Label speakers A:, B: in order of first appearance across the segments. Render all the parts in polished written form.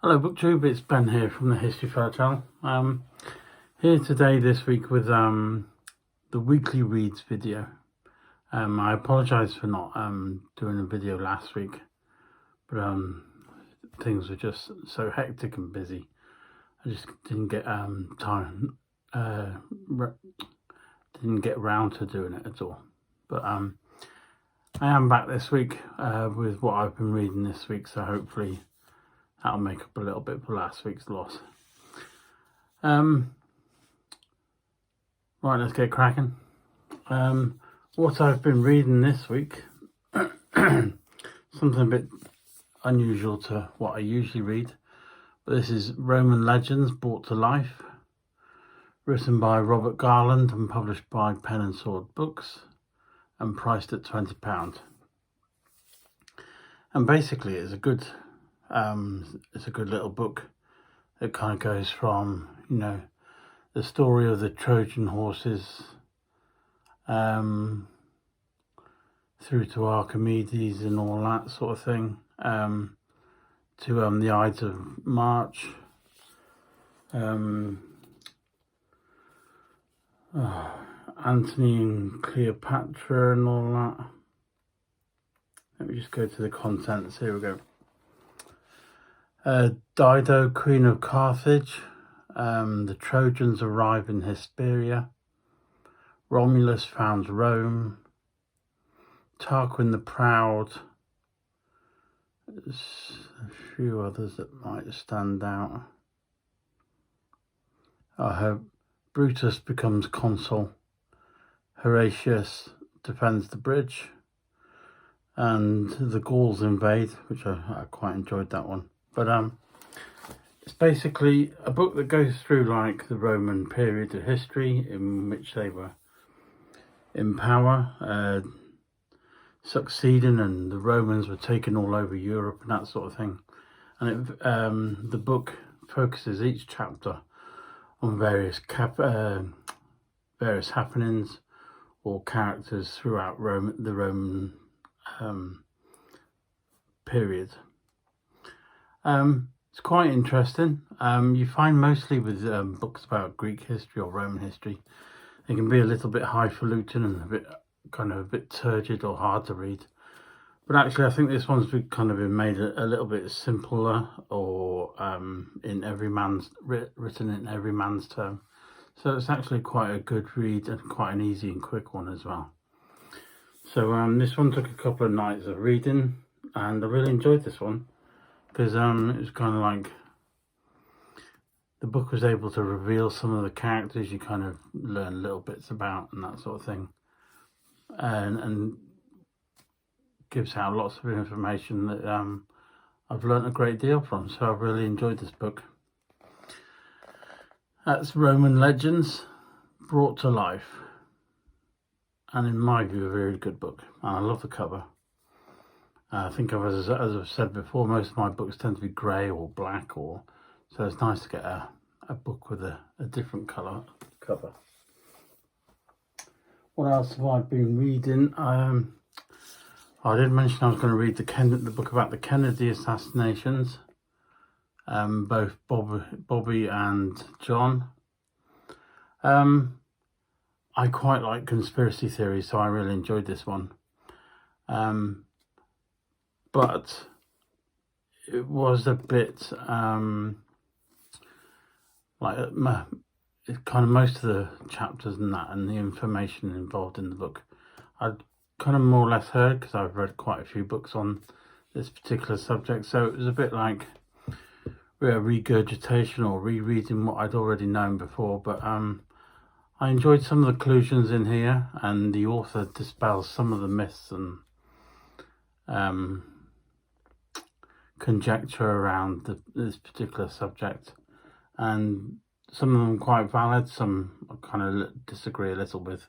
A: Hello BookTube, it's Ben here from the History Fair channel. Here today this week with the weekly reads video. I apologise for not doing a video last week, but things were just so hectic and busy. I just didn't get time, didn't get around to doing it at all. But I am back this week with what I've been reading this week, so hopefully that'll make up a little bit for last week's loss. Right, let's get cracking. What I've been reading this week, something a bit unusual to what I usually read, but this is Roman Legends Brought to Life, written by Robert Garland and published by Pen and Sword Books, and priced at £20. And basically it's a good little book. It kind of goes from, the story of the Trojan horses through to Archimedes and all that sort of thing, to the Ides of March, Antony and Cleopatra and all that. Let me just go to the contents. Here we go. Dido, Queen of Carthage, the Trojans arrive in Hesperia, Romulus founds Rome, Tarquin the Proud. There's a few others that might stand out. Brutus becomes consul, Horatius defends the bridge, and the Gauls invade, which I quite enjoyed that one. But it's basically a book that goes through like the Roman period of history in which they were in power, succeeding, and the Romans were taking all over Europe and that sort of thing. And the book focuses each chapter on various happenings or characters throughout the Roman period. It's quite interesting. You find mostly with books about Greek history or Roman history, they can be a little bit highfalutin and a bit turgid or hard to read. But actually, I think this one's been made a little bit simpler, or written in every man's term. So it's actually quite a good read and quite an easy and quick one as well. So this one took a couple of nights of reading, and I really enjoyed this one. Because it was kind of like the book was able to reveal some of the characters you kind of learn little bits about and that sort of thing, and gives out lots of information that I've learned a great deal from. So I've really enjoyed this book. That's Roman Legends Brought to Life, and in my view a very good book, and I love the cover. I think as I've said before, most of my books tend to be grey or black, so it's nice to get a book with a different colour cover. What else have I been reading? I did mention I was going to read the book about the Kennedy Assassinations, both Bobby and John. I quite like conspiracy theories, so I really enjoyed this one. But it was a bit most of the chapters and the information involved in the book I'd kind of more or less heard, because I've read quite a few books on this particular subject. So it was a bit like regurgitation or rereading what I'd already known before. But I enjoyed some of the conclusions in here, and the author dispels some of the myths and conjecture around this particular subject, and some of them quite valid, some I kind of disagree a little with,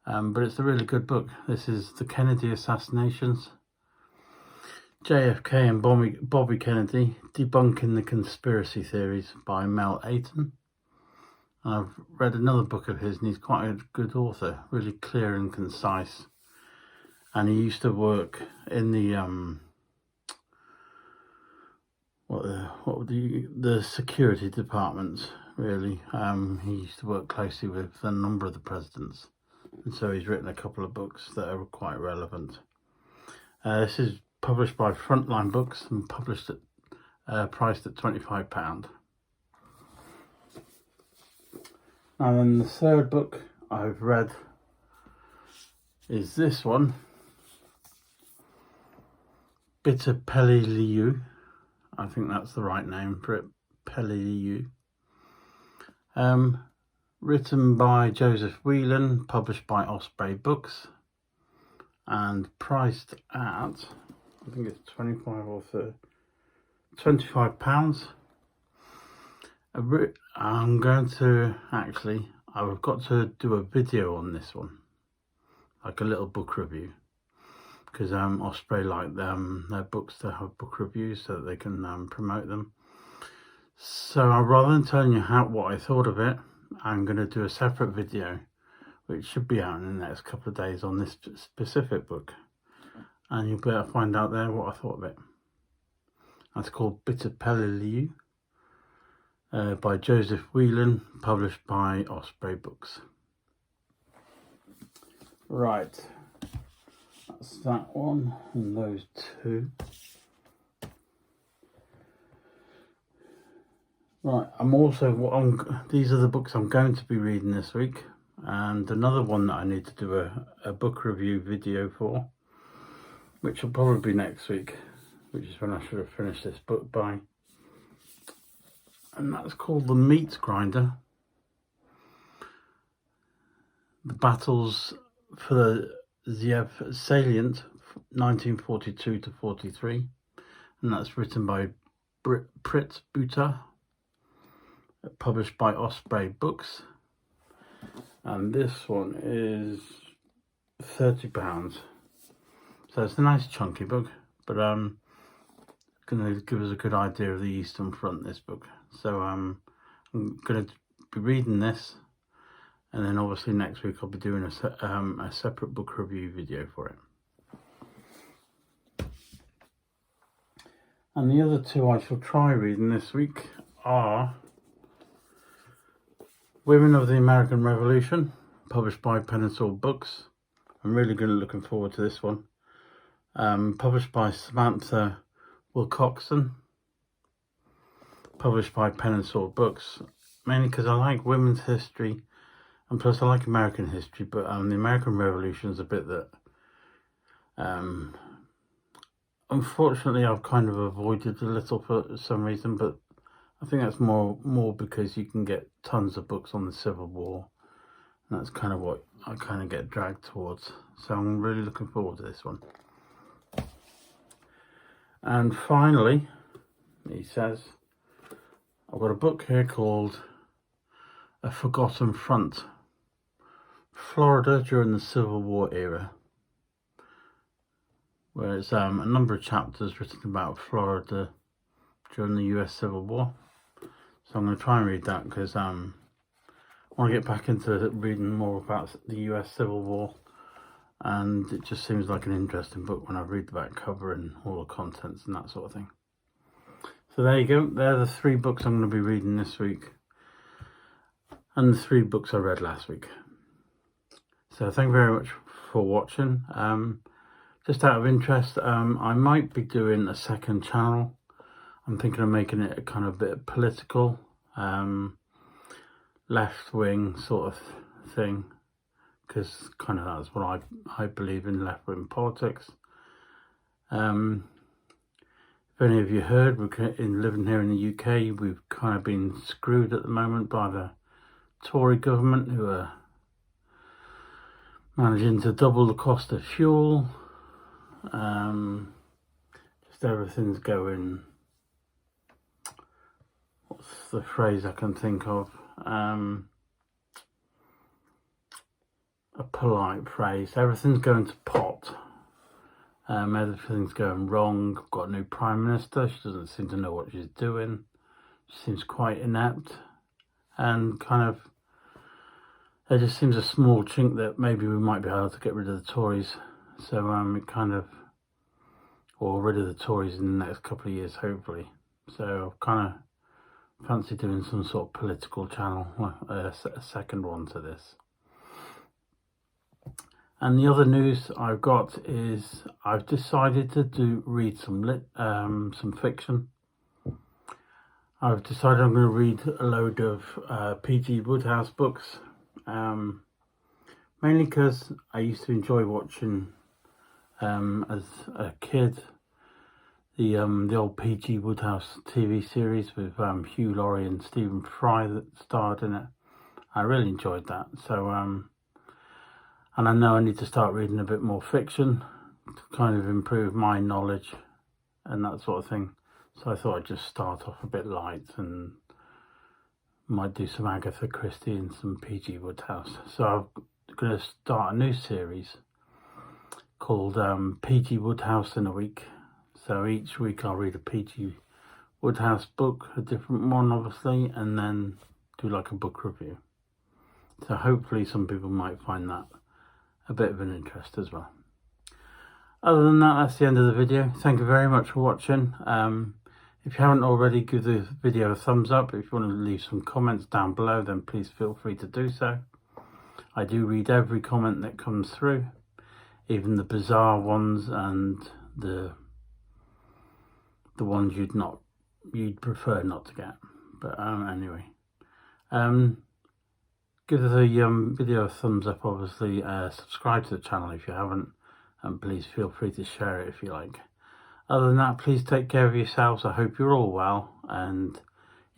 A: but it's a really good book. This is The Kennedy Assassinations, JFK and Bobby Kennedy, Debunking the Conspiracy Theories by Mel Ayton. I've read another book of his, and he's quite a good author, really clear and concise, and he used to work in the the security departments, really. He used to work closely with a number of the presidents, and so he's written a couple of books that are quite relevant. This is published by Frontline Books and published at priced at £25. And then the third book I've read is this one, Pele. I think that's the right name for it, Pele. Written by Joseph Whelan, published by Osprey Books, and priced at, I think it's 25 or 30, £25. I'm going to I've got to do a video on this one, like a little book review, because Osprey like their books to have book reviews so that they can promote them. So rather than telling you what I thought of it, I'm going to do a separate video which should be out in the next couple of days on this specific book, and you'll be able to find out there what I thought of it. That's called Pele, by Joseph Whelan, published by Osprey Books. Right, that's that one and those two. Right, these are the books I'm going to be reading this week, and another one that I need to do a book review video for, which will probably be next week, which is when I should have finished this book by. And that's called The Meat Grinder. The Battles for the Ziev Salient, 1942 to 43. And that's written by Prit Buta, published by Osprey Books. And this one is £30. So it's a nice chunky book, but going to give us a good idea of the Eastern Front, this book. So I'm going to be reading this, and then obviously next week I'll be doing a separate book review video for it. And the other two I shall try reading this week are Women of the American Revolution, published by Pen and Sword Books. I'm really looking forward to this one. Published by Samantha Wilcoxon, published by Pen and Sword Books, mainly because I like women's history, and plus I like American history, but the American Revolution is a bit that unfortunately I've kind of avoided a little for some reason, but I think that's more because you can get tons of books on the Civil War, and that's kind of what I kind of get dragged towards. So I'm really looking forward to this one. And finally, he says, I've got a book here called A Forgotten Front, Florida during the Civil War era, where it's a number of chapters written about Florida during the US Civil War. So I'm going to try and read that because I want to get back into reading more about the US Civil War, and it just seems like an interesting book when I read the back cover and all the contents and that sort of thing. So there you go, they're the three books I'm going to be reading this week, and the three books I read last week. So thank you very much for watching. Just out of interest, I might be doing a second channel. I'm thinking of making it a kind of bit political, left-wing sort of thing, because kind of that's what I believe in, left-wing politics. If any of you heard, in living here in the UK, we've kind of been screwed at the moment by the Tory government, who are managing to double the cost of fuel. Just everything's going, what's the phrase I can think of? A polite phrase. Everything's going to pot. Everything's going wrong. I've got a new Prime Minister. She doesn't seem to know what she's doing. She seems quite inept. And kind of, there just seems a small chink that maybe we might be able to get rid of the Tories. So it kind of, or rid of the Tories in the next couple of years, hopefully. So I've kind of fancy doing some sort of political channel, a second one to this. And the other news I've got is I've decided to read some fiction. I've decided I'm going to read a load of P.G. Wodehouse books, mainly because I used to enjoy watching as a kid the old P.G. Wodehouse TV series with Hugh Laurie and Stephen Fry that starred in it. I really enjoyed that. So and I know I need to start reading a bit more fiction to kind of improve my knowledge and that sort of thing. So I thought I'd just start off a bit light and might do some Agatha Christie and some P.G. Wodehouse. So I'm going to start a new series called P.G. Wodehouse in a Week. So each week I'll read a P.G. Wodehouse book, a different one obviously, and then do like a book review. So hopefully some people might find that a bit of an interest as well. Other than that, that's the end of the video. Thank you very much for watching. If you haven't already, give the video a thumbs up. If you want to leave some comments down below, then please feel free to do so. I do read every comment that comes through, even the bizarre ones and the ones you'd prefer not to get. But anyway, give the video a thumbs up, obviously. Subscribe to the channel if you haven't, and please feel free to share it if you like. Other than that, please take care of yourselves. I hope you're all well and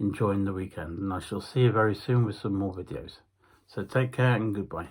A: enjoying the weekend, and I shall see you very soon with some more videos. So take care and goodbye.